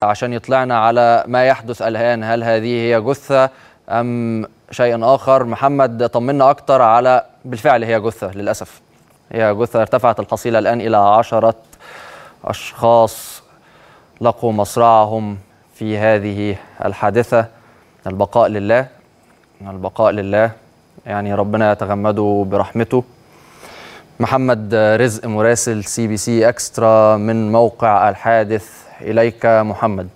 عشان يطلعنا على ما يحدث الآن. هل هذه هي جثة أم شيء آخر؟ محمد، طمنا أكتر على بالفعل هي جثة. للأسف هي جثة. ارتفعت الحصيلة الآن إلى 10 أشخاص لقوا مصرعهم في هذه الحادثة. البقاء لله، البقاء لله، يعني ربنا يتغمده برحمته. محمد رزق، مراسل CBC إكسترا من موقع الحادث، إليك محمد.